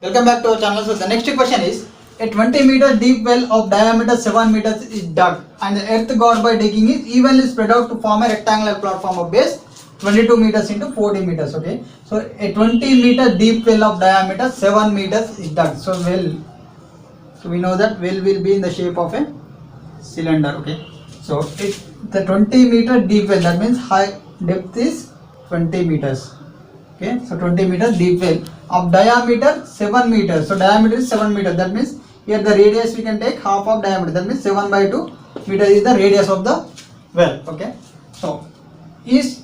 Welcome back to our channel. So the next question is, a 20 meter deep well of diameter 7 meters is dug and the earth got by digging is evenly spread out to form a rectangular platform of base 22 meters into 40 meters. Okay, so a 20 meter deep well of diameter 7 meters is dug. So we know that well will be in the shape of a cylinder. Okay, so the 20 meter deep well, that means high depth is 20 meters. Okay, so 20 meters deep well of diameter 7 meters. So diameter is 7 meters. That means here the radius we can take half of diameter. That means 7 by 2 meter is the radius of the well. Okay, so is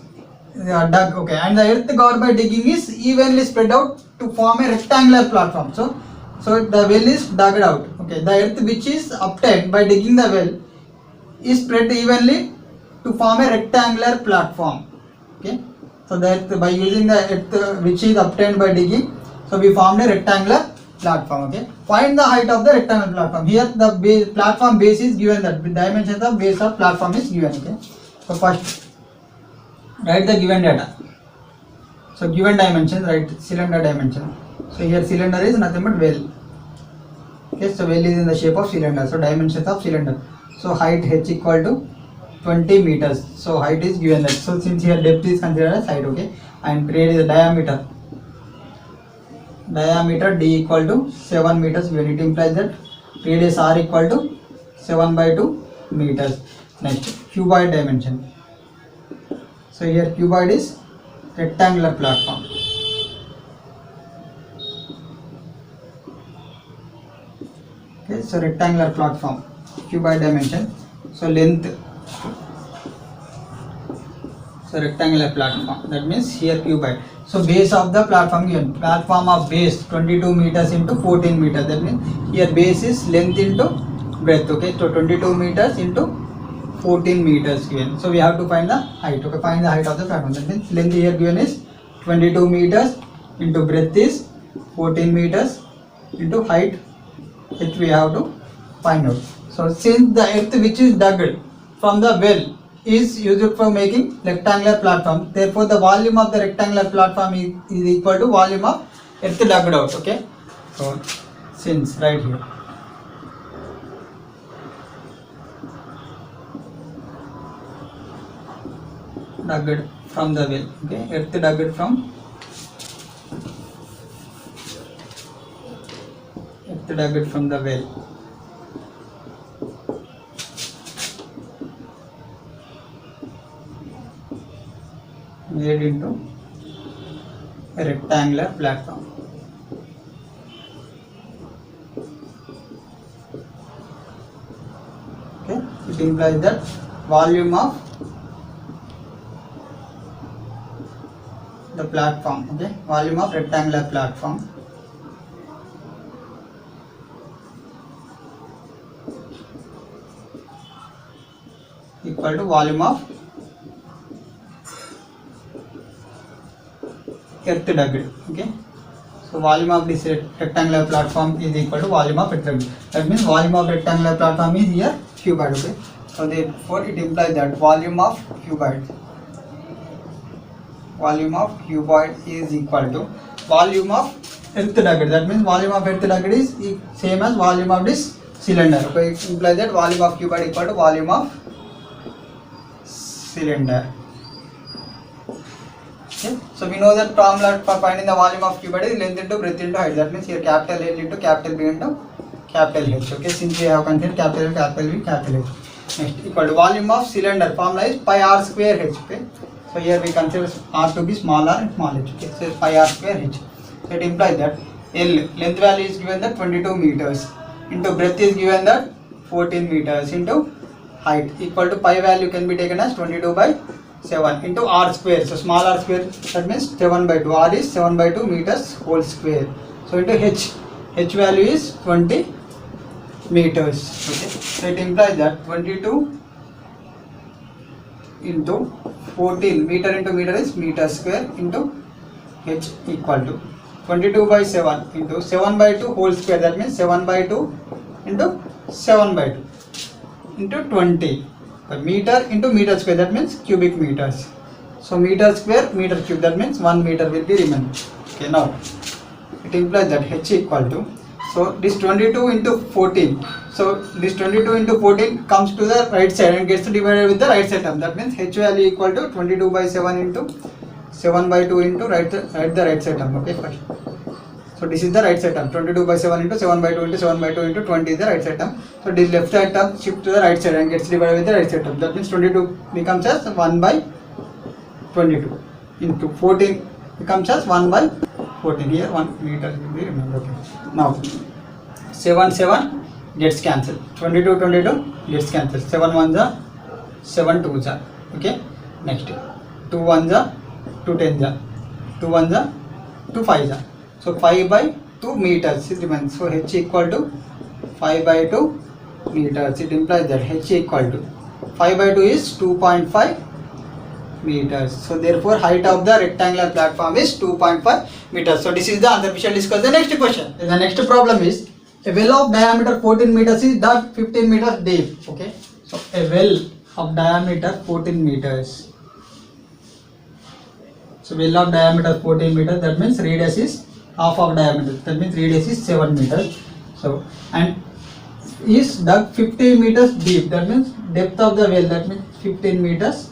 dug. Okay, and the earth got by digging is evenly spread out to form a rectangular platform. So the well is dug out. Okay, the earth which is obtained by digging the well is spread evenly to form a rectangular platform. Okay, so the earth, by using the earth which is obtained by digging, so we formed a rectangular platform. Okay, find the height of the rectangular platform. Here the platform base is given, that the dimensions of base of platform is given. Okay, so first write the given data. So given dimension, write cylinder dimension. So here cylinder is nothing but well. Okay, so well is in the shape of cylinder. So dimensions of cylinder. So height h equal to 20 meters. So height is given that. So since here depth is considered as height, okay, and radius diameter. Diameter d equal to 7 meters. When it implies that radius r equal to 7 by 2 meters. Next, cuboid dimension. So here cuboid is rectangular platform. Okay, so rectangular platform, cuboid dimension. So length. So rectangular platform, that means here cuboid. So base of the platform given, platform of base 22 meters into 14 meters. That means here base is length into breadth. Okay, so 22 meters into 14 meters given. So we have to find the height. Okay, find the height of the platform. That means length here given is 22 meters into breadth is 14 meters into height, which we have to find out. So since the earth which is dug from the well is used for making rectangular platform, therefore the volume of the rectangular platform is equal to volume of earth dug out. Okay, so since right here, dug from the well. Okay, earth dug from the well. Made into a rectangular platform. Okay, it implies that volume of the platform, okay, volume of rectangular platform equal to volume of earth dug. Okay, so volume of this rectangular platform is equal to volume of earth dug. That means volume of rectangular platform is here cuboid. Okay, so therefore it implies that volume of cuboid is equal to volume of earth dug. That means volume of earth dug is same as volume of this cylinder. Okay, it implies that volume of cuboid equal to volume of cylinder. Okay, so we know that formula for finding the volume of cuboid is length into breadth into height. That means here capital L into capital B into capital H. Okay, since we have considered capital L, capital B, capital H. Next, equal to volume of cylinder, formula is pi r square h. Okay, so here we consider r to be small r and small h. Okay, so pi r square h. So it implies that L length value is given that 22 meters into breadth is given that 14 meters into height equal to pi value can be taken as 22 by 7 into r square. So small r square, that means 7 by 2. R is 7 by 2 meters whole square. So into h value is 20 meters. Okay, so it implies that 22 into 14, meter into meter is meter square into h equal to 22 by 7 into 7 by 2 whole square. That means 7 by 2 into 7 by 2 into 20. Meter into meter square, that means cubic meters. So meter square meter cube, that means 1 meter will be remaining. Okay, now it implies that h equal to, so this 22 into 14, so this 22 into 14 comes to the right side and gets divided with the right side term. That means h value equal to 22 by 7 into 7 by 2 into the right side term. Okay, first. So this is the right side term, 22 by 7 into 7 by 2 into 7 by 2 into 20 is the right side term. So this left side term shift to the right side and gets divided with the right side term. That means 22 becomes as 1 by 22 into 14 becomes as 1 by 14. Here 1 meter will be remembered. Okay. Now 7 gets cancelled. 22 gets cancelled. 7 ones are 7 twos are. Okay. Next 2 ones are 2 tens are. 2 ones are 2 fives are. So 5 by 2 meters it remains. So h equal to 5 by 2 meters. It implies that h equal to 5 by 2 is 2.5 meters. So therefore height of the rectangular platform is 2.5 meters. So this is the answer. We shall discuss the next question. The next problem is a well of diameter 14 meters is dug 15 meters deep. Okay. So a well of diameter 14 meters. So well of diameter 14 meters, that means radius is half of diameter, that means radius is 7 meters. So and is dug 15 meters deep, that means depth of the well, that means 15 meters.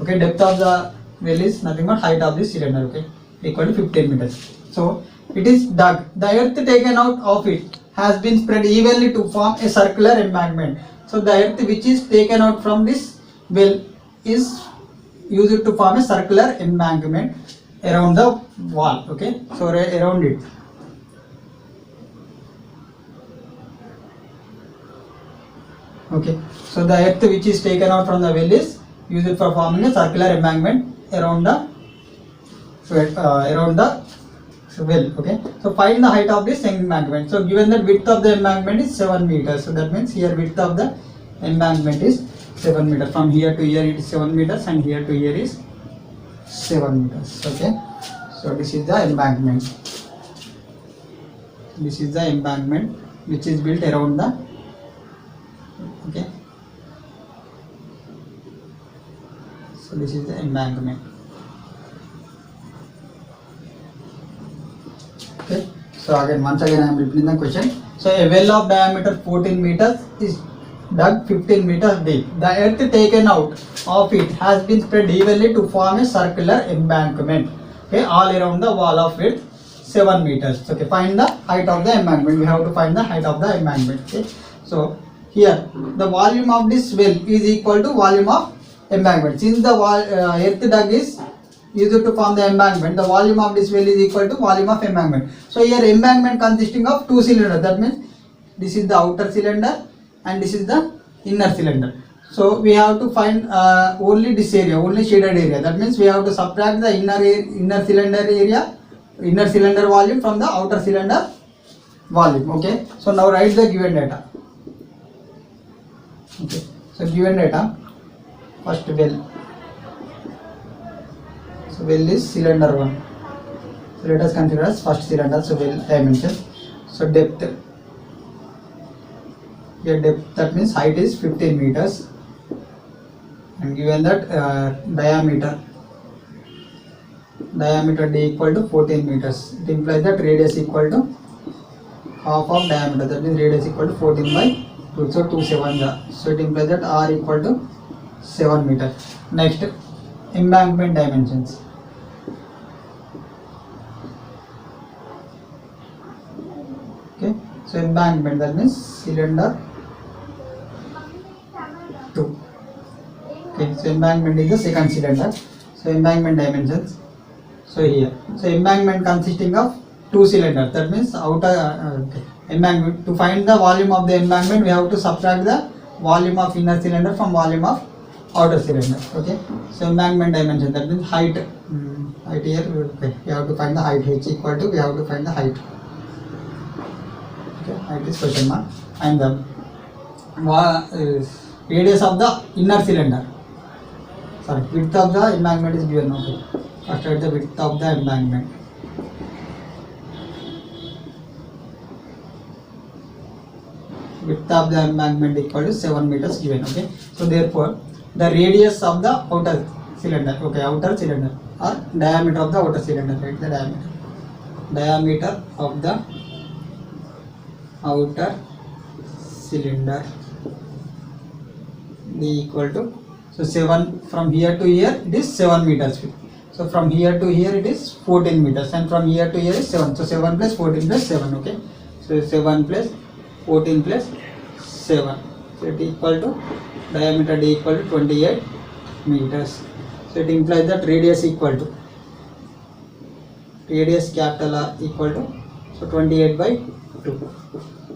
Okay, depth of the well is nothing but height of the cylinder, okay, equal to 15 meters. So it is dug. The earth taken out of it has been spread evenly to form a circular embankment. So the earth which is taken out from this well is used to form a circular embankment around the wall. Okay, so around it. Okay, so the earth which is taken out from the well is used for forming a circular embankment around the well. Okay, so find the height of this embankment. So given that width of the embankment is 7 meters, so that means here width of the embankment is 7 meters. From here to here it is 7 meters and here to here is 7 meters. Okay, so this is the embankment. This is the embankment which is built around the, okay, so this is the embankment. Okay, so again once again I am repeating the question. So a well of diameter 14 meters is dug 15 meters deep. The earth taken out of it has been spread evenly to form a circular embankment, okay, all around the wall of width 7 meters. Okay, find the height of the embankment. We have to find the height of the embankment. Okay, so here the volume of this well is equal to volume of embankment. Since the earth dug is used to form the embankment, the volume of this well is equal to volume of embankment. So here embankment consisting of two cylinders, that means this is the outer cylinder and this is the inner cylinder. So we have to find only this area, only shaded area. That means we have to subtract the inner cylinder area, inner cylinder volume from the outer cylinder volume. Okay, so now write the given data. Okay, so given data, first well. So well is cylinder 1. So let us consider as first cylinder. So well dimension. So depth. Here depth, that means height is 15 meters. And given that diameter D equal to 14 meters. It implies that radius equal to half of diameter. That means radius equal to 14 by 2. So 2 7. So it implies that R equal to 7 meters. Next, embankment dimensions. Okay, so embankment, that means cylinder 2. Okay, so embankment is the second cylinder. So embankment dimensions. So here, so embankment consisting of two cylinders. That means outer embankment. To find the volume of the embankment, we have to subtract the volume of inner cylinder from volume of outer cylinder. Okay, so embankment dimension, that means height. Height here, okay, we have to find the height. H equal to, we have to find the height. Okay, height is question mark. And the radius of the inner cylinder. Sorry, width of the embankment is given. Okay, first write the width of the embankment. Width of the embankment equal to 7 meters given. Okay, so therefore the radius of the outer cylinder, okay, outer cylinder, or diameter of the outer cylinder, right, the diameter. diameter of the outer cylinder d equal to, so 7 from here to here it is 7 meters. So from here to here it is 14 meters, and from here to here is 7. So 7 plus 14 plus 7. Okay, so 7 plus 14 plus 7. So it equal to diameter d equal to 28 meters. So it implies that radius equal to, radius capital R equal to, so 28 by 2.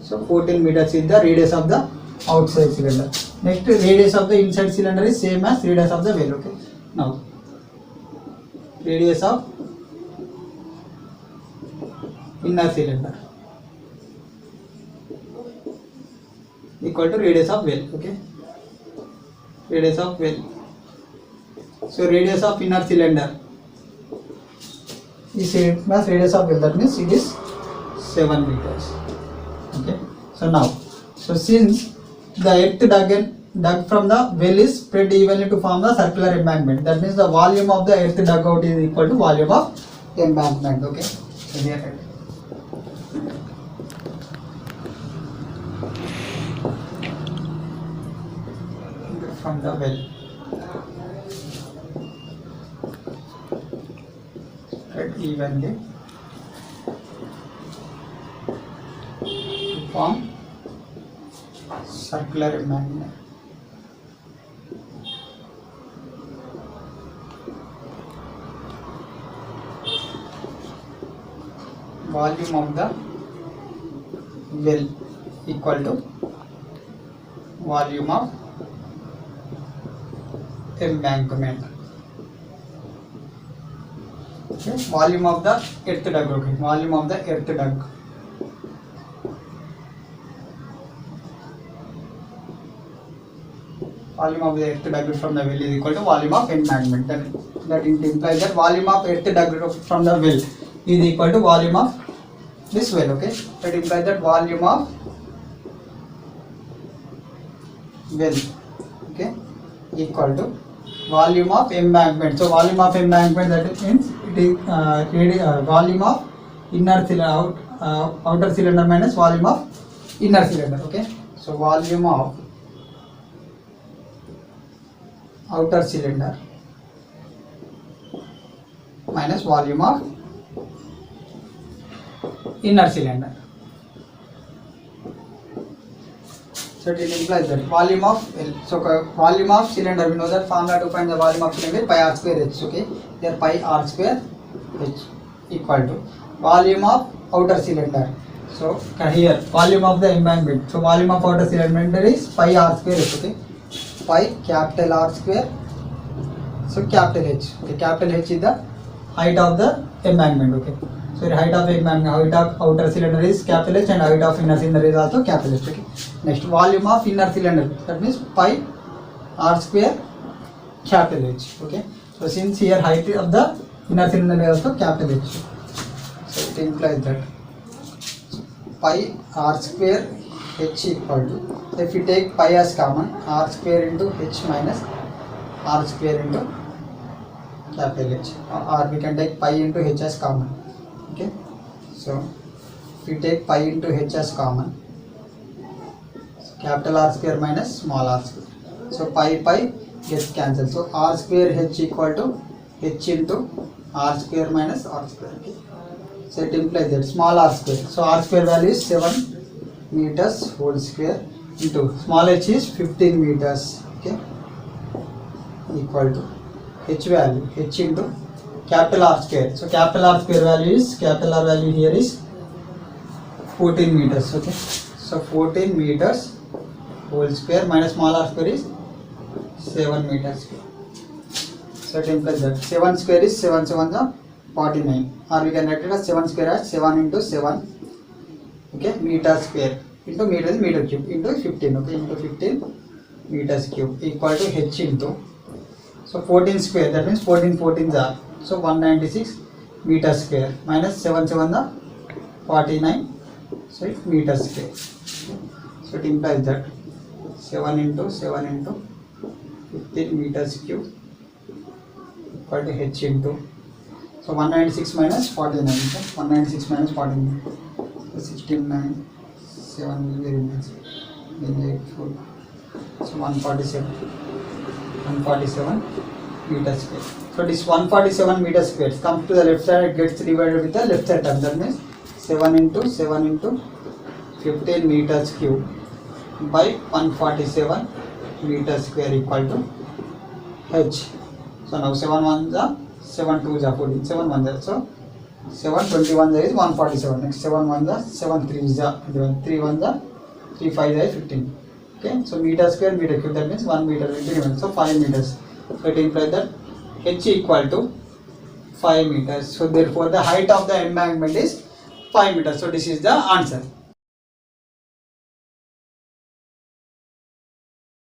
So 14 meters is the radius of the outside cylinder. Next, radius of the inside cylinder is same as radius of the well. Okay, now radius of inner cylinder equal to radius of well. Okay, radius of well. So radius of inner cylinder is same as radius of well, that means it is 7 meters. Okay, so now, so since the earth dug from the well is spread evenly to form the circular embankment, that means the volume of the earth dug out is equal to volume of embankment. Okay, so here from the well spread evenly to form circular embankment. Volume of the well equal to volume of embankment. Okay, volume of the earth dug. Okay, volume of the earth dug. Volume of the earth dug from the well is equal to volume of embankment. That implies that volume of earth dug from the well is equal to volume of this well. Okay, that implies that volume of well, okay, equal to volume of embankment. So volume of embankment, that means it is volume of inner cylinder, outer cylinder minus volume of inner cylinder. Okay, so volume of outer cylinder minus volume of inner cylinder. So it implies that volume of, so volume of cylinder, we know that formula to find the volume of cylinder pi r square h. Okay, here pi r square h equal to volume of outer cylinder. So here volume of the embankment, so volume of outer cylinder is pi r square h. Okay, pi capital R square, so capital H. Okay, capital H is the height of the embankment. Okay, so the height of embankment, height of outer cylinder is capital H and height of inner cylinder is also capital H. Okay, next volume of inner cylinder, that means pi R square capital H. Okay, so since here height of the inner cylinder is also capital H, so it implies that pi R square H equal to, if you take pi as common, R square into H minus R square into capital H, or we can take pi into H as common. Okay, so if we take pi into H as common, so capital R square minus small r square, so pi gets cancelled, so R square H equal to H into R square minus R square. Okay, so it implies that small r square, so R square value is 7 meters whole square into small h is 15 meters. Okay, equal to h value, h into capital R square, so capital R square value is, capital R value here is 14 meters. Okay, so 14 meters whole square minus small r square is 7 meters square. So it implies that 7 square is 7 7 the 49, or we can write it as 7 square as 7 into 7. Okay, meter square into meter is meter cube into 15. Okay, into 15 meters cube equal to h into, so 14 square, that means 14 14s are, so 196 meters square minus 7 7 the 49, so it's meters square. Okay, so it implies that 7 into 7 into 15 meters cube equal to h into So 196 minus 49. So 196 minus 49. So 69. 7 will be remains. Then 8 4. So 147. 147 meter square. So this 147 meter square comes to the left side, it gets divided with the left side term. That means 7 into 7 into 15 meters cube by 147 meter square equal to h. So now 7 1s are 7 2s are 14, 7 1s are, so 7 21 is 147. Next 7 1s are 7 3s are 3 1s are 3 5s are 15. Okay, so meter square meter cube, that means 1 meter will be given, so 5 meters. So it implies that h equal to 5 meters. So therefore the height of the embankment is 5 meters. So this is the answer.